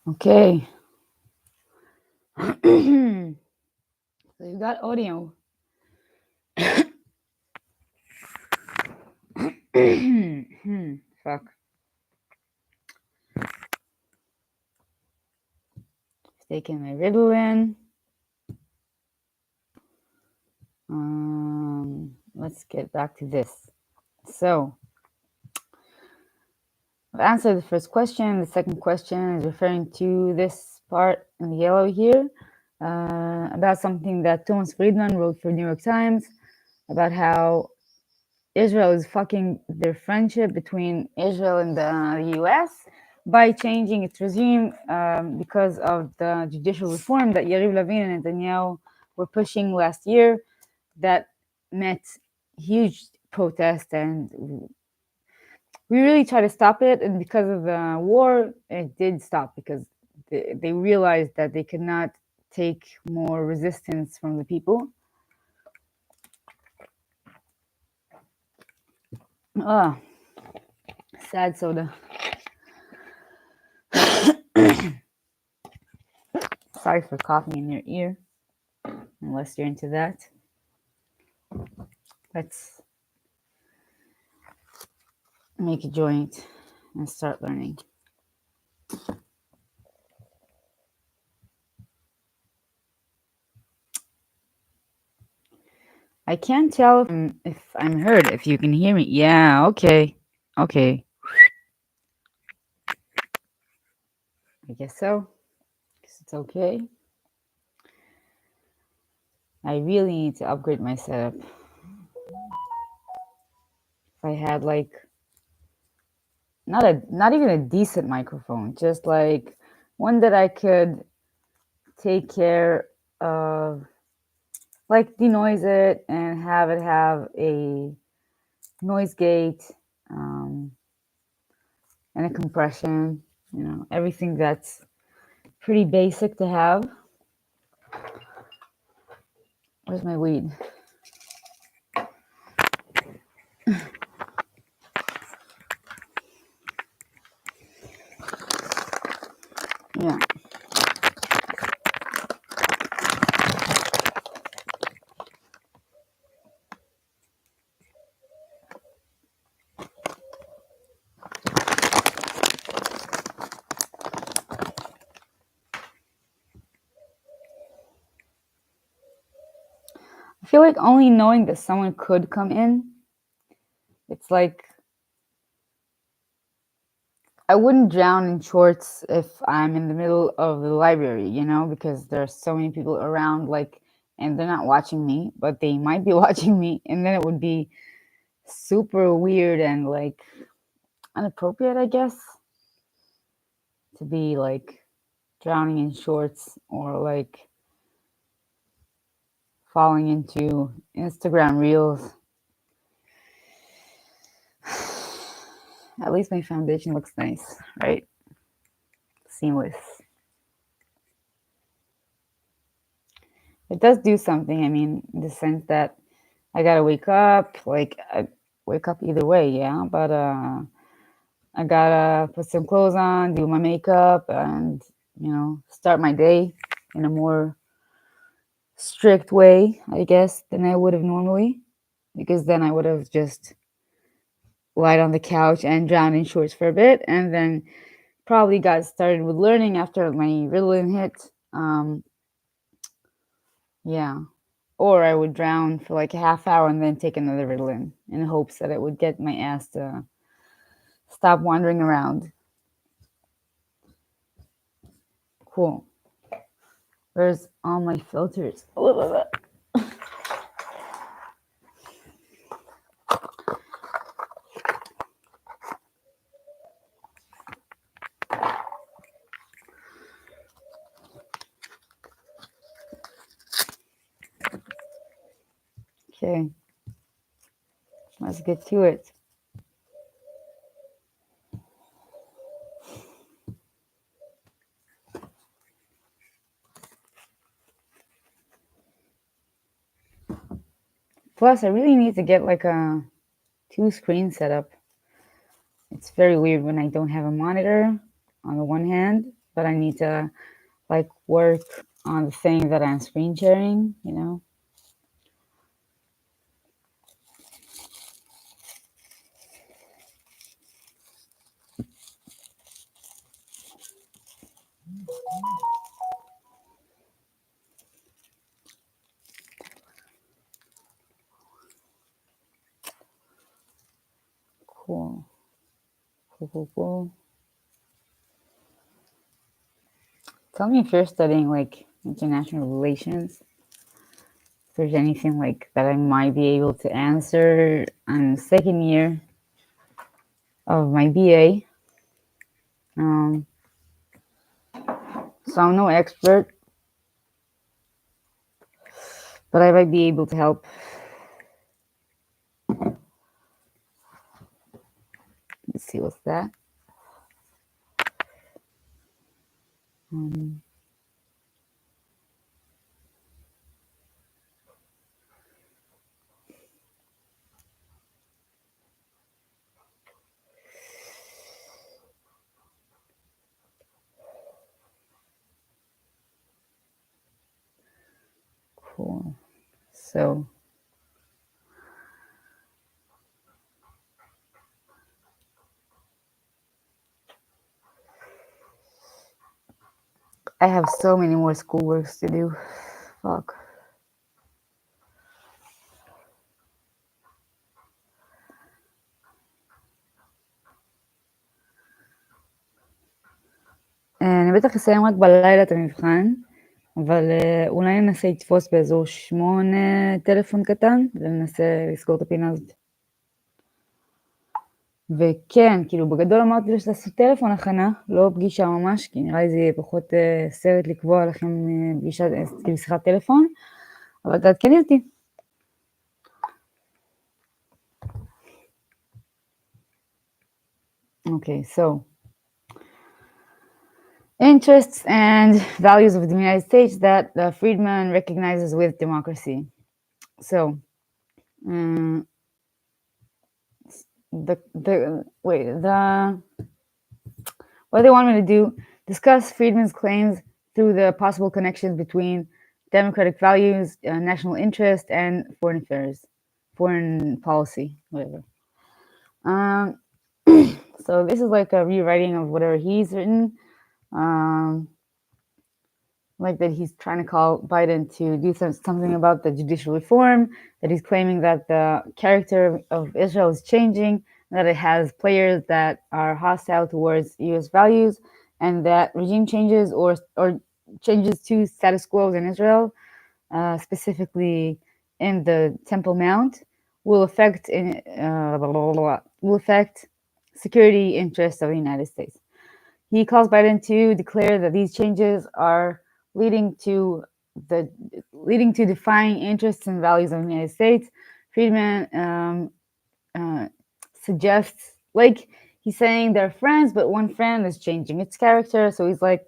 Okay. So you got audio. Fuck. Taking my Ritalin. Let's get back to this. So, I've answered the first question. The second question is referring to this part in the yellow here about something that Thomas Friedman wrote for New York Times about how Israel is fucking their friendship between Israel and the US by changing its regime because of the judicial reform that Yariv Levin and Netanyahu were pushing last year that met huge protest, and we really tried to stop it, and because of the war it did stop because they realized that they could not take more resistance from the people. Sad soda. Sorry for coughing in your ear, unless you're into that. Let's make a joint and start learning. I can't tell if I'm heard, if you can hear me. Yeah, okay. Okay. I guess so. Guess it's okay. I really need to upgrade my setup. If I had like not even a decent microphone, just like one that I could take care of, like denoise it and have it have a noise gate and a compression, everything that's pretty basic to have. Where's my weed? Yeah. I feel like only knowing that someone could come in, it's like I wouldn't drown in shorts if I'm in the middle of the library, because there's so many people around, and they're not watching me, but they might be watching me, and then it would be super weird and inappropriate, I guess, to be drowning in shorts or falling into Instagram reels. At least my foundation looks nice, right? Seamless. It does do something, in the sense that I gotta wake up, I wake up either way, yeah, but I gotta put some clothes on, do my makeup, and, start my day in a more strict way, I guess, than I would have normally, because then I would have just lied on the couch and drowned in shorts for a bit, and then probably got started with learning after my Ritalin hit. Yeah. Or I would drown for a half hour and then take another Ritalin in hopes that it would get my ass to stop wandering around. Cool. Where's all my filters? Okay. Let's get to it. Plus, I really need to get a 2-screen setup. It's very weird when I don't have a monitor on the one hand, but I need to like work on the thing that I'm screen sharing, Cool. Cool. Tell me if you're studying like international relations. If there's anything like that I might be able to answer. I'm second year of my BA. So I'm no expert, but I might be able to help. Let's see what's that. Cool. So I have so many more schoolworks to do. Fuck. אני בטח אסיים רק בלילה את המבחן, אבל אולי ננסה לתפוס באזור 8 טלפון קטן, וננסה לסגור את הפינה הזאת. וכן, כאילו בגדול אמרתי לו שתעשו טלפון הכנה, לא פגישה ממש, כי נראה לי זה יהיה פחות סרט לקבוע לכם פגישה, כאילו שיחת טלפון, אבל תעדכני אותי. Okay, so interests and values of the United States that Friedman recognizes with democracy. So, what they want me to do, discuss Friedman's claims through the possible connections between democratic values, national interest, and foreign affairs, foreign policy, whatever. So this is like a rewriting of whatever he's written. Like that he's trying to call Biden to do something about the judicial reform, that he's claiming that the character of Israel is changing, that it has players that are hostile towards U.S. values, and that regime changes or changes to status quo in Israel, specifically in the Temple Mount, will affect security interests of the United States. He calls Biden to declare that these changes are leading to defining interests and values of the United States. Friedman suggests, like he's saying they're friends, but one friend is changing its character. So he's like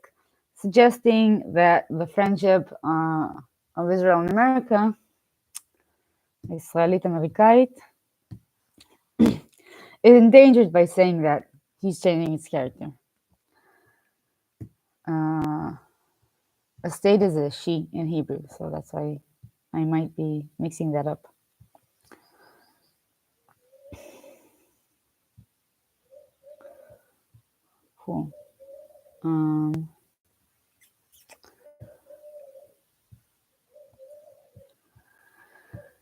suggesting that the friendship of Israel and America, Israelית Amerikait, is endangered by saying that he's changing its character. A state is a she in Hebrew, so that's why I might be mixing that up. Cool.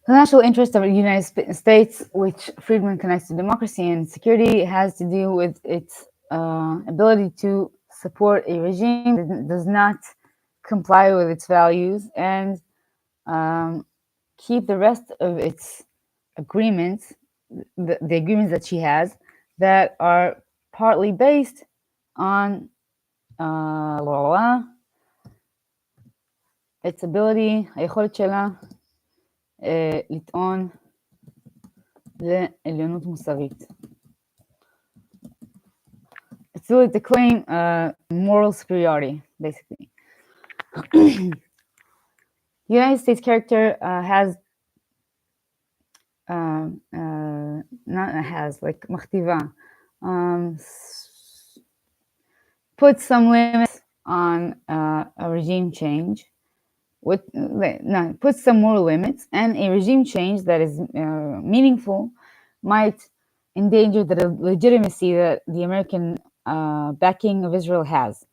The national interest of the United States, which Friedman connects to democracy and security, has to do with its ability to support a regime that does not comply with its values and keep the rest of its agreements, the agreements that she has, that are partly based on its ability, היכולת שלה לטעון לעליונות מוסרית. It's really to claim moral superiority, basically. The United States character מכתיבה, puts some limits on a regime change, put some moral limits, and a regime change that is meaningful might endanger the legitimacy that the American backing of Israel has.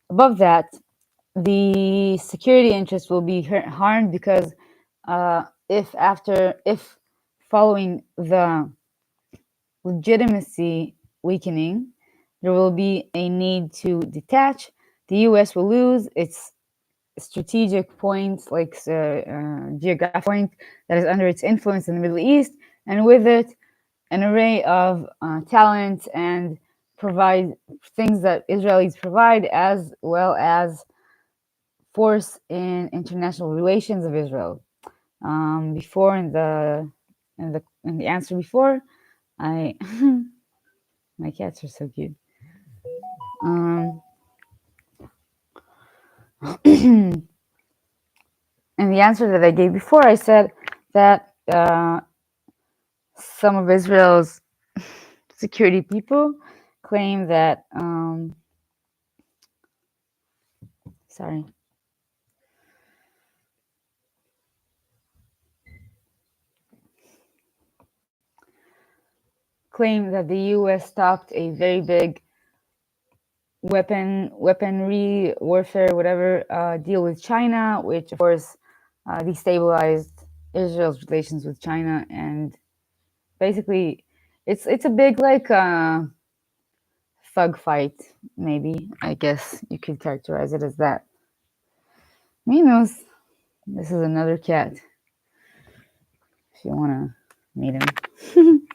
Above that, the security interest will be harmed because if following the legitimacy weakening, there will be a need to detach. The U.S. will lose its strategic point, like geographic point that is under its influence in the Middle East, and with it, an array of talent and provide things that Israelis provide, as well as force in international relations of Israel. Before in the answer before, my cats are so cute. In the answer that I gave before, I said that some of Israel's security people claim that claim that the U.S. stopped a very big weaponry warfare, whatever, deal with China, which of course destabilized Israel's relations with China, and basically it's a big like thug fight, maybe. I guess you could characterize it as that. Minos, this is another cat. If you want to meet him.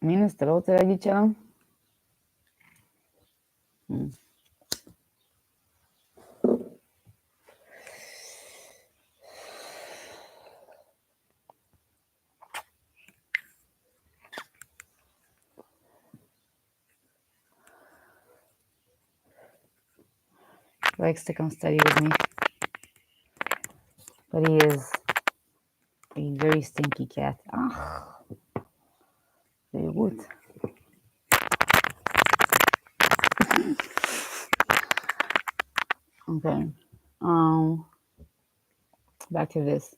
מינוס, אתה לא רוצה להגיד שלום? Likes to come study with me, but he is a very stinky cat. Very good. Okay. Back to this.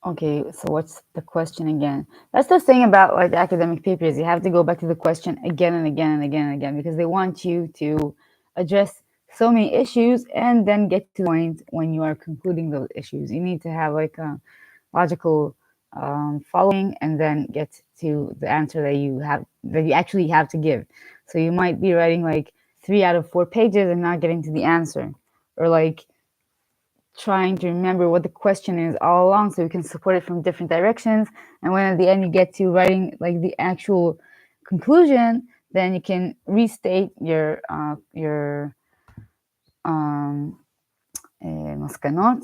Okay, so what's the question again? That's the thing about like academic papers. You have to go back to the question again and again and again and again because they want you to address so many issues and then get to the point when you are concluding those issues. You need to have like a logical following and then get to the answer that you actually have to give. So you might be writing like 3 out of 4 pages and not getting to the answer, or like trying to remember what the question is all along so you can support it from different directions, and when at the end you get to writing like the actual conclusion, then you can restate your maskanot,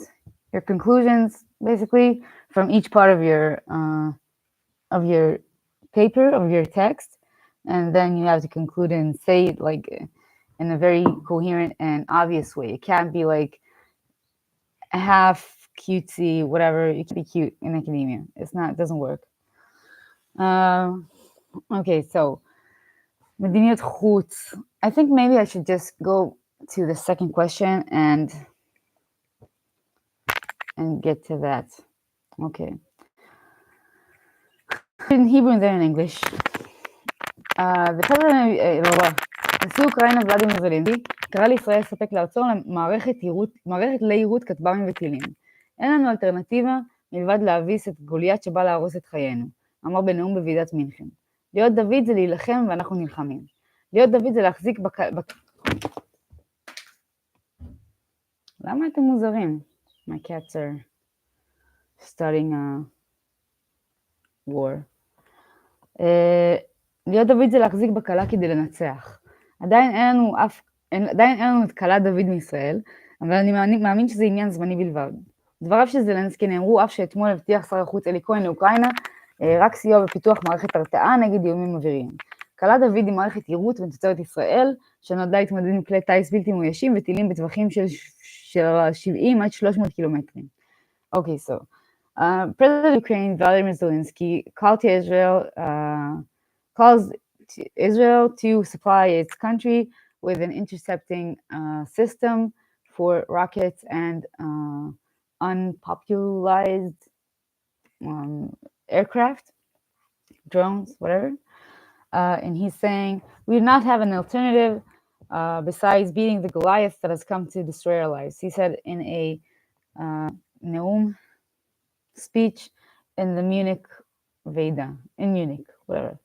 your conclusions basically from each part of your paper, of your text, and then you have to conclude and say it like in a very coherent and obvious way. It can't be like half cutesy, whatever. You can be cute in academia. It doesn't work. Okay, so מדיניות חוץ. I think maybe I should just go to the second question and get to that. Okay. In Hebrew and then in English. The president נשיא אוקראינה ולדימיר זלנסקי קרא לישראל לספק לארצו מערכת ליירוט כטב"מים וטילים. אין לנו אלטרנטיבה מלבד להביס את גוליית שבא להרוס את חיינו, אמר בנאום בוועידת מינכן. להיות דוד זה להילחם ואנחנו נלחמים. להיות דוד זה להחזיק למה אתם מוזרים? My cats are starting a war. להיות דוד זה להחזיק בקלה כדי לנצח. עדיין אין לנו את קלת דוד מישראל, אבל אני מאמין שזה עניין זמני בלבד. דבריו של זלנסקי נאמרו אף שאתמול הבטיח שר החוץ אלי כהן לאוקראינה רק סיוע בפיתוח מערכת הרתעה נגד איומים אוויריים. קלע דוד עם מערכת יירוט מתוצרת ישראל, שנועדה להתמודד עם כלי טיס בלתי מאוישים וטילים בטווחים של 70 עד 300 קילומטרים. Okay, so President of Ukraine Vladimir Zelensky calls Israel to supply its country with an intercepting system for rockets and unpopularized aircraft, drones, whatever. And he's saying, we do not have an alternative besides beating the Goliath that has come to destroy our lives. He said in a Neum speech in the Munich Veda, in Munich, whatever.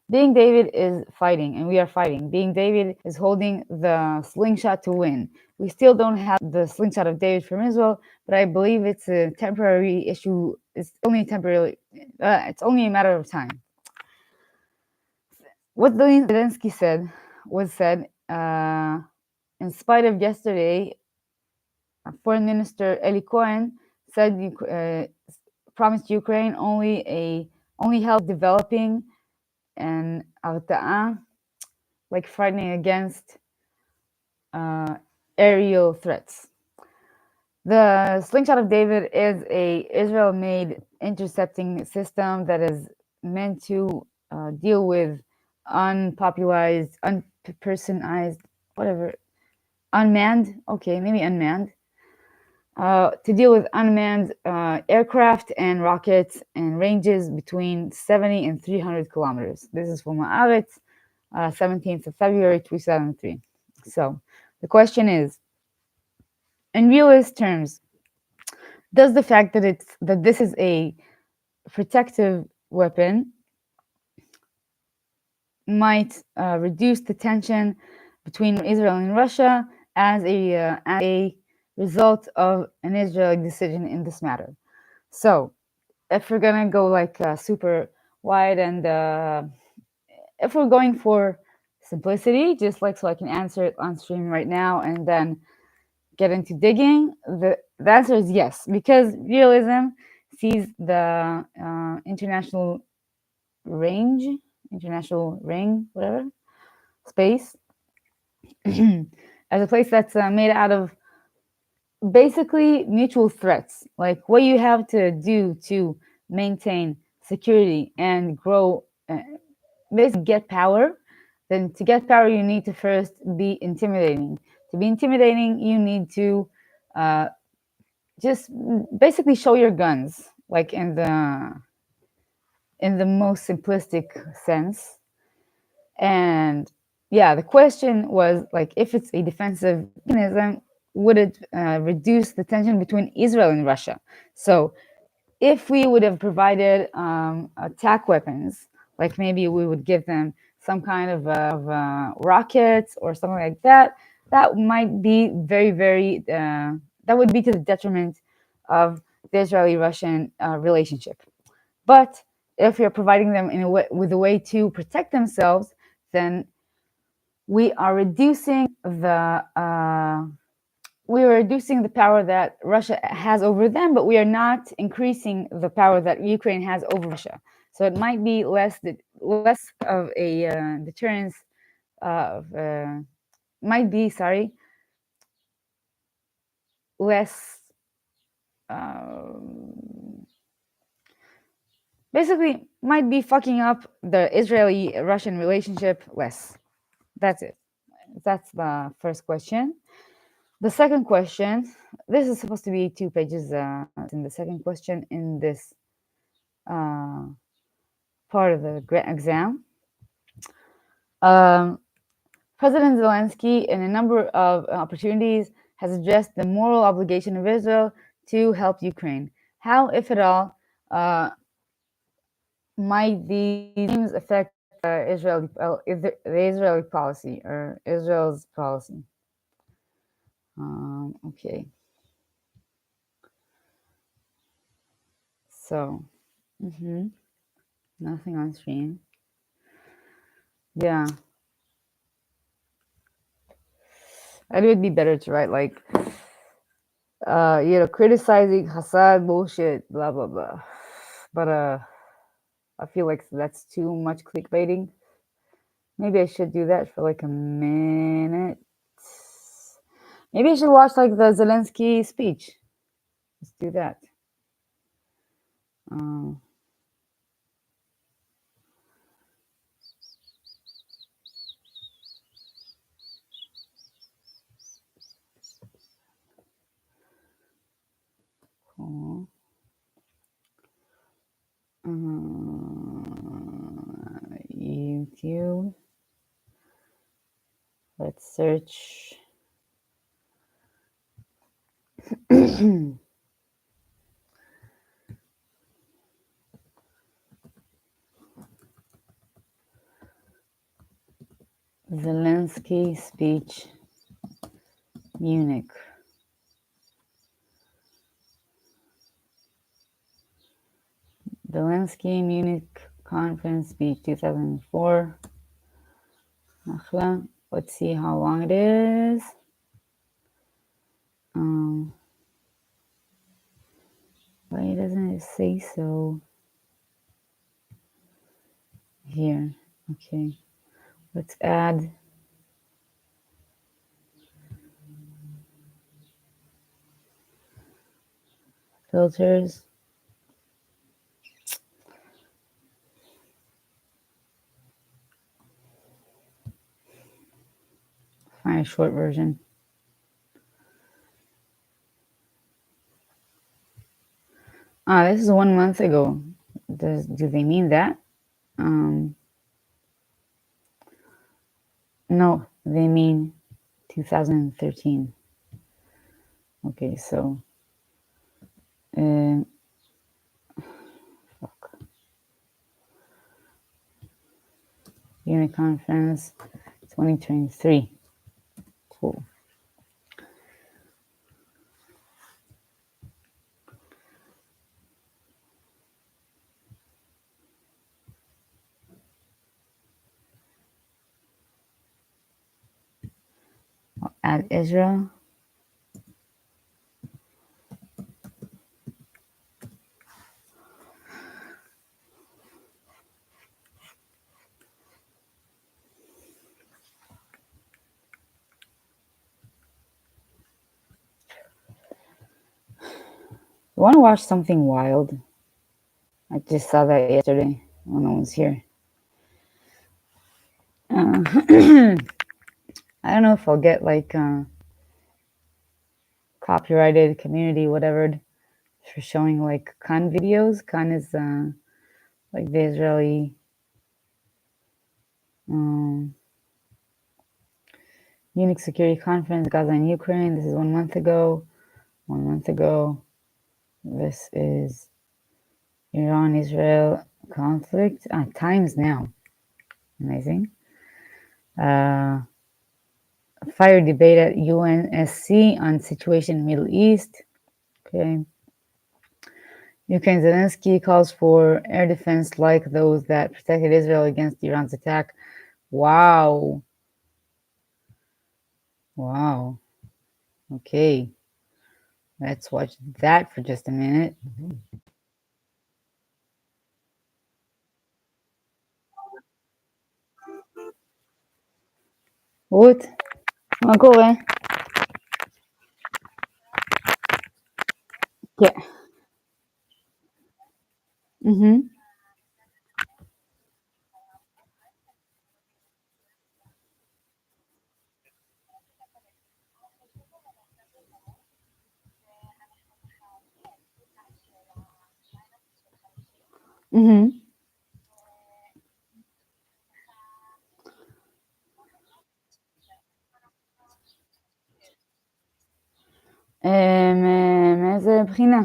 Being David is fighting, and we are fighting. Being David is holding the slingshot to win. We still don't have the slingshot of David from Israel, but I believe it's a temporary issue. It's only temporary. It's only a matter of time. What Zelensky said was said in spite of yesterday. Foreign Minister Eli Cohen said promised Ukraine only help developing and הרתעה, like fighting against aerial threats. The Slingshot of David is a Israel-made intercepting system that is meant to deal with unpopularized, unpersonized, whatever, unmanned, okay, maybe unmanned, to deal with unmanned aircraft and rockets and ranges between 70 and 300 kilometers. This is from Haaretz, 17th of February, 2003. So the question is, in realist terms, does the fact that this is a protective weapon might reduce the tension between Israel and Russia as a result of an Israeli decision in this matter? So if we're gonna go like super wide and if we're going for simplicity, just like so I can answer it on stream right now and then get into digging, the answer is yes, because realism sees the international ring, whatever, space, as a place that's made out of basically mutual threats. Like what you have to do to maintain security and grow, basically get power. Then to get power, you need to first be intimidating. To be intimidating, you need to just basically show your guns, like in the most simplistic sense. And yeah, the question was like, if it's a defensive mechanism, would it reduce the tension between Israel and Russia? So if we would have provided attack weapons, like maybe we would give them some kind of rockets or something like that, that might be very, that would be to the detriment of the Israeli-Russian relationship. But if you're providing them in a way, with a way to protect themselves, then we are reducing the power that Russia has over them, but we are not increasing the power that Ukraine has over Russia. So it might be less of a deterrence of less. Basically, might be fucking up the Israeli-Russian relationship less. That's it. That's the first question. The second question, this is supposed to be 2 pages in the second question in this part of the exam. President Zelensky, in a number of opportunities, has addressed the moral obligation of Israel to help Ukraine. How, if at all, might these themes affect the Israeli policy or Israel's policy? Okay. So, nothing on stream. Yeah. I think it would be better to write like, criticizing Hassad bullshit, blah, blah, blah. But I feel like that's too much clickbaiting. Maybe I should do that for like a minute. Maybe I should watch like the Zelensky speech. Let's do that. Cool. YouTube. Let's search. Zelensky speech, Munich. Zelensky Munich conference speech 2004. Let's see how long it is. Why doesn't it say so? Here. Okay. Let's add filters. Find a short version. This is 1 month ago. Do they mean that? No, they mean 2013. Okay, so Unit Conference 2023. Cool. I'll add Israel. You want to watch something wild? I just saw that yesterday when I was here. I don't know if I'll get like copyrighted, community, whatever, for showing like Khan videos. Khan is like the Israeli Munich Security Conference, Gaza and Ukraine. This is 1 month ago. 1 month ago. This is Iran-Israel conflict. Times now. Amazing. Fire debate at UNSC on situation in Middle East. Okay. Ukraine Zelensky calls for air defense like those that protected Israel against Iran's attack. Wow. Wow. Okay. Let's watch that for just a minute. What? מה קורה? כן. מאיזה בחינה?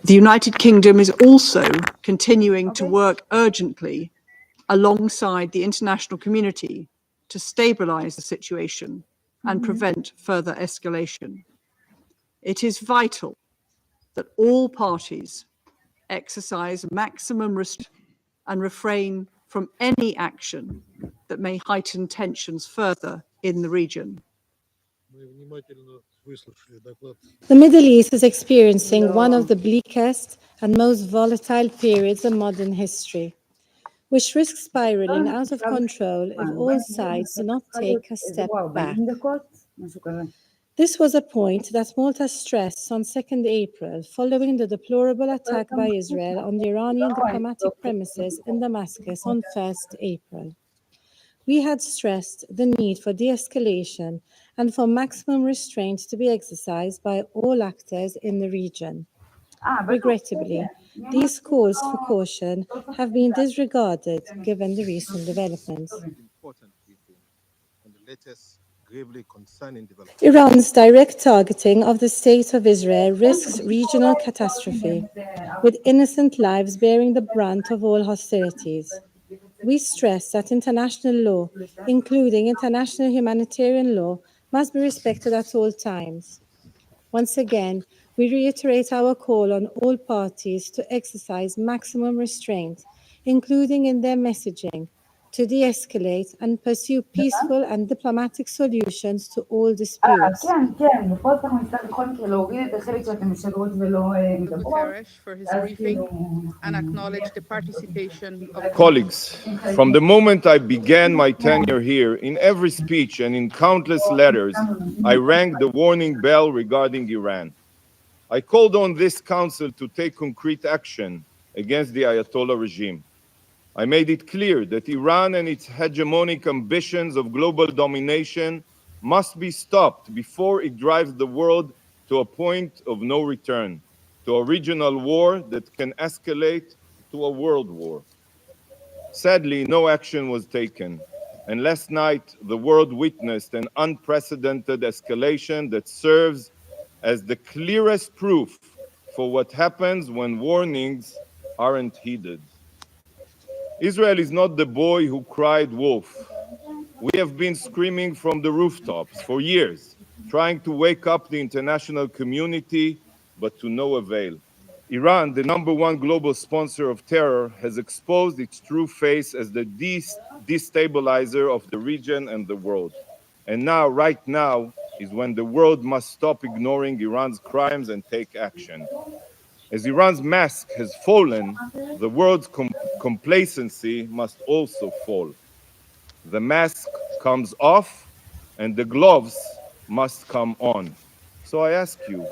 The United Kingdom is also continuing to work urgently alongside the international community to stabilize the situation and prevent further escalation. It is vital that all parties exercise maximum restraint and refrain from any action that may heighten tensions further in the region. The Middle East is experiencing one of the bleakest and most volatile periods in modern history, which risks spiraling out of control if all sides do not take a step back. This was a point that Malta stressed on 2nd April following the deplorable attack by Israel on the Iranian diplomatic premises in Damascus on 1st April. We had stressed the need for de-escalation and for maximum restraint to be exercised by all actors in the region. Regrettably, these calls for caution have been disregarded given the recent developments. Iran's direct targeting of the state of Israel risks regional catastrophe, with innocent lives bearing the brunt of all hostilities. We stress that international law, including international humanitarian law, must be respected at all times. Once again, we reiterate our call on all parties to exercise maximum restraint, including in their messaging, to de-escalate and pursue peaceful and diplomatic solutions to all disputes. Guterres for his briefing and acknowledge the participation of colleagues. From the moment I began my tenure here, in every speech and in countless letters, I rang the warning bell regarding Iran. I called on this council to take concrete action against the Ayatollah regime. I made it clear that Iran and its hegemonic ambitions of global domination must be stopped before it drives the world to a point of no return, to a regional war that can escalate to a world war. Sadly, no action was taken, and last night the world witnessed an unprecedented escalation that serves as the clearest proof for what happens when warnings aren't heeded. Israel is not the boy who cried wolf. We have been screaming from the rooftops for years, trying to wake up the international community, but to no avail. Iran, the #1 global sponsor of terror, has exposed its true face as the destabilizer of the region and the world. And now, right now, is when the world must stop ignoring Iran's crimes and take action. As Iran's mask has fallen, the world's complacency must also fall. The mask comes off and the gloves must come on. So I ask you,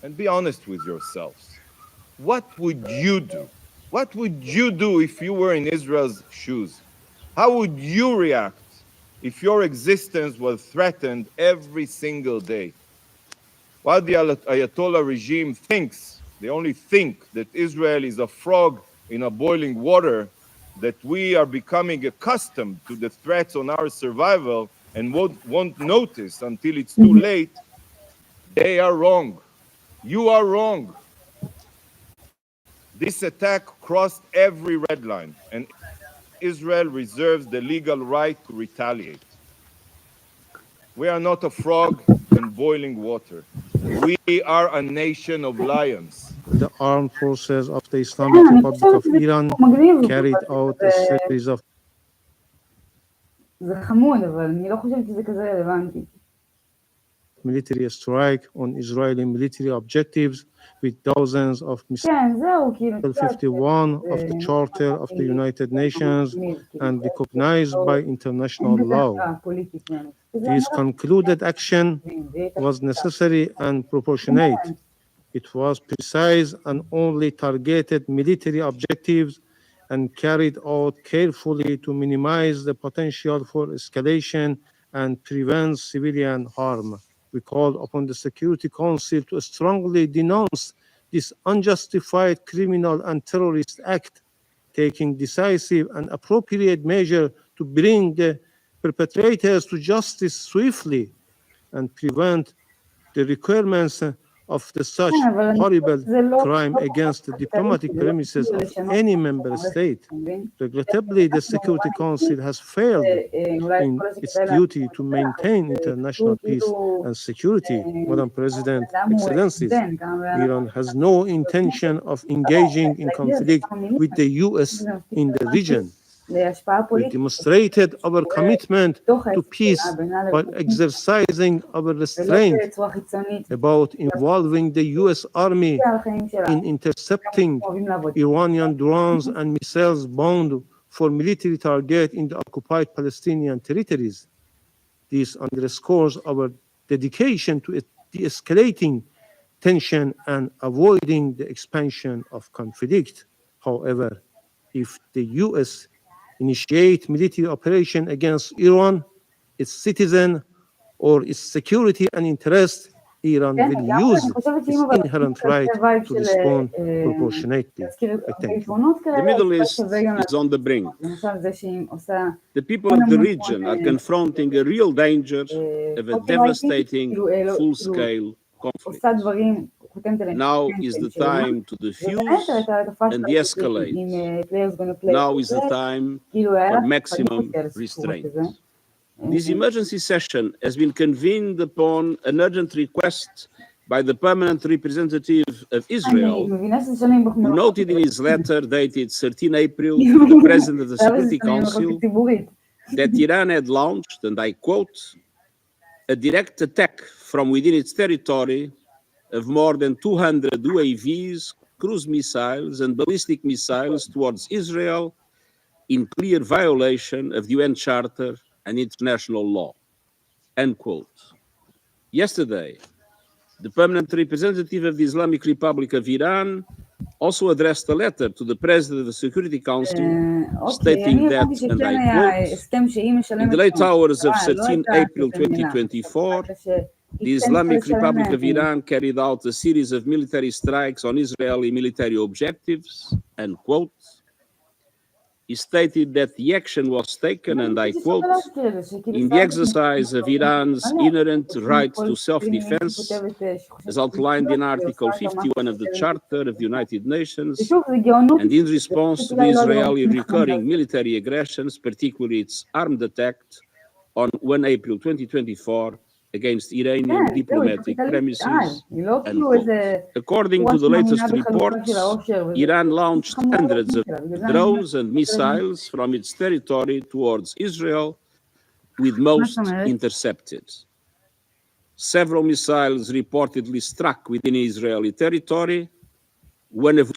and be honest with yourselves, what would you do? What would you do if you were in Israel's shoes? How would you react if your existence was threatened every single day? While the Ayatollah regime thinks, they only think, that Israel is a frog in a boiling water, that we are becoming accustomed to the threats on our survival and won't notice until it's too late, they are wrong. You are wrong. This attack crossed every red line, and Israel reserves the legal right to retaliate. We are not a frog in boiling water. We are a nation of lions. The armed forces of the Islamic Republic of Iran carried out a series of military strike on Israeli military objectives with thousands of missiles. Article 51 of the Charter of the United Nations and recognized by international law. This concluded action was necessary and proportionate. It was precise and only targeted military objectives and carried out carefully to minimize the potential for escalation and prevent civilian harm. We call upon the Security Council to strongly denounce this unjustified criminal and terrorist act, taking decisive and appropriate measures to bring the perpetrators to justice swiftly and prevent the requirements of such horrible crime against the diplomatic premises of any member state. Regrettably, the Security Council has failed in its duty to maintain international peace and security. Madam President, Excellencies, Iran has no intention of engaging in conflict with the US in the region. We demonstrated our commitment to peace while exercising our restraint about involving the US Army in intercepting Iranian drones and missiles bound for military targets in the occupied Palestinian territories. This underscores our dedication to de-escalating tension and avoiding the expansion of conflict. However, if the US initiate military operation against Iran, its citizen, or its security and interest, Iran will use its inherent right to respond proportionately. I thank you. The Middle East is on the brink. The people of the region are confronting a real danger of a devastating full-scale conflict. Now is the time to defuse and de-escalate. Now is the time for maximum restraint. This emergency session has been convened upon an urgent request by the permanent representative of Israel, who noted in his letter dated 13 April to the President of the Security Council that Iran had launched, and I quote, a direct attack from within its territory of more than 200 UAVs, cruise missiles, and ballistic missiles towards Israel in clear violation of the UN Charter and international law, end quote. Yesterday, the permanent representative of the Islamic Republic of Iran also addressed a letter to the President of the Security Council stating that, and I quote, in the late hours of 13 April 2024, the Islamic Republic of Iran carried out a series of military strikes on Israeli military objectives, end quote. He stated that the action was taken, and I quote, in the exercise of Iran's inherent right to self-defense, as outlined in Article 51 of the Charter of the United Nations, and in response to the Israeli recurring military aggressions, particularly its armed attack on 1 April 2024 against Iranian diplomatic premises, end quote. According to the latest reports, Iran launched hundreds of drones and missiles from its territory towards Israel, with most intercepted. Several missiles reportedly struck within Israeli territory, one of